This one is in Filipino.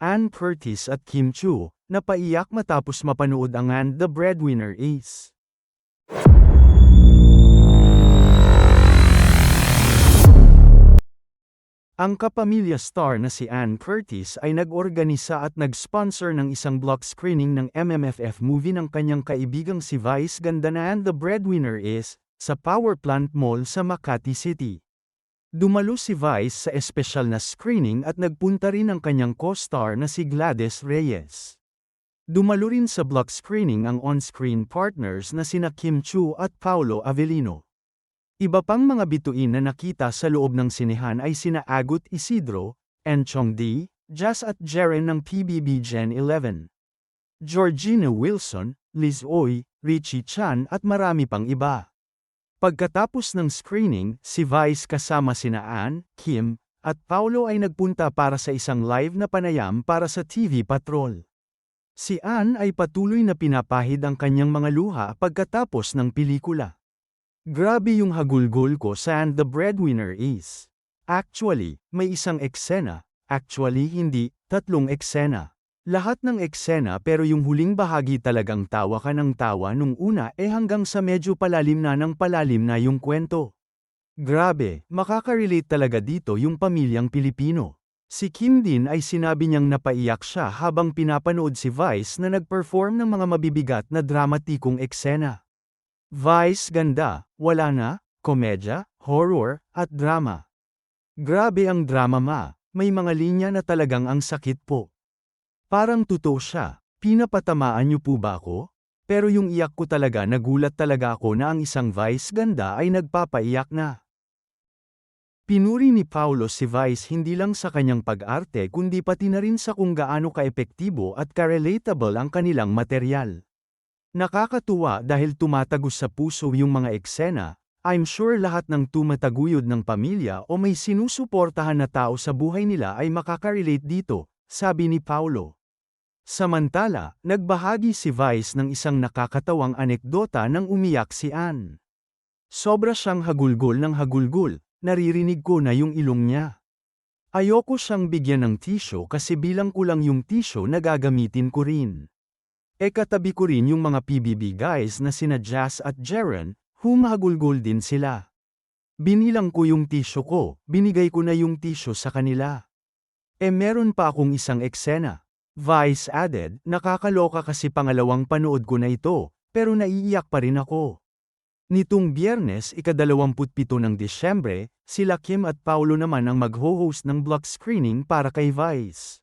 Ann Curtis at Kim Chiu, napaiyak matapos mapanood ang And the Breadwinner Is. Ang kapamilya star na si Ann Curtis ay nag-organisa at nag-sponsor ng isang block screening ng MMFF movie ng kanyang kaibigang si Vice Ganda na And the Breadwinner Is, sa Power Plant Mall sa Makati City. Dumalo si Vice sa espesyal na screening at nagpunta rin ang kanyang co-star na si Gladys Reyes. Dumalo rin sa block screening ang on-screen partners na sina Kim Chiu at Paolo Avellino. Iba pang mga bituin na nakita sa loob ng sinehan ay sina Agut Isidro, Enchong D, Jazz at Jeren ng PBB Gen 11. Georgina Wilson, Liz Oy, Richie Chan at marami pang iba. Pagkatapos ng screening, si Vice kasama sina Ann, Kim, at Paolo ay nagpunta para sa isang live na panayam para sa TV Patrol. Si Ann ay patuloy na pinapahid ang kanyang mga luha pagkatapos ng pelikula. Grabe yung hagulgol ko sa And the Breadwinner Is. Actually, may isang eksena, actually hindi, 3 eksena. Lahat ng eksena pero yung huling bahagi talagang tawa ka ng tawa nung una hanggang sa medyo palalim na yung kwento. Grabe, makaka-relate talaga dito yung pamilyang Pilipino. Si Kim din ay sinabi niyang napaiyak siya habang pinapanood si Vice na nag-perform ng mga mabibigat na dramatikong eksena. Vice ganda, wala na, komedya, horror, at drama. Grabe ang drama may mga linya na talagang ang sakit po. Parang totoo siya, pinapatamaan niyo po ba ako? Pero yung iyak ko talaga nagulat talaga ako na ang isang Vice ganda ay nagpapaiyak na. Pinuri ni Paolo si Vice hindi lang sa kanyang pag-arte kundi pati na rin sa kung gaano ka-epektibo at ka-relatable ang kanilang materyal. Nakakatuwa dahil tumatagos sa puso yung mga eksena, I'm sure lahat ng tumataguyod ng pamilya o may sinusuportahan na tao sa buhay nila ay makaka-relate dito, sabi ni Paolo. Samantala, nagbahagi si Vice ng isang nakakatawang anekdota nang umiyak si Ann. Sobra siyang hagulgol ng hagulgol, naririnig ko na yung ilong niya. Ayoko siyang bigyan ng tisyo kasi bilang kulang yung tisyo na gagamitin ko rin. Katabi ko rin yung mga PBB guys na sina Jazz at Jeren, humahagulgol din sila. Binilang ko yung tisyo ko, binigay ko na yung tisyo sa kanila. Meron pa akong isang eksena. Vice added, nakakaloka kasi pangalawang panood ko na ito, pero naiiyak pa rin ako. Nitong Biyernes, ika-27 ng Disyembre, sila Kim at Paolo naman ang mag-ho-host ng block screening para kay Vice.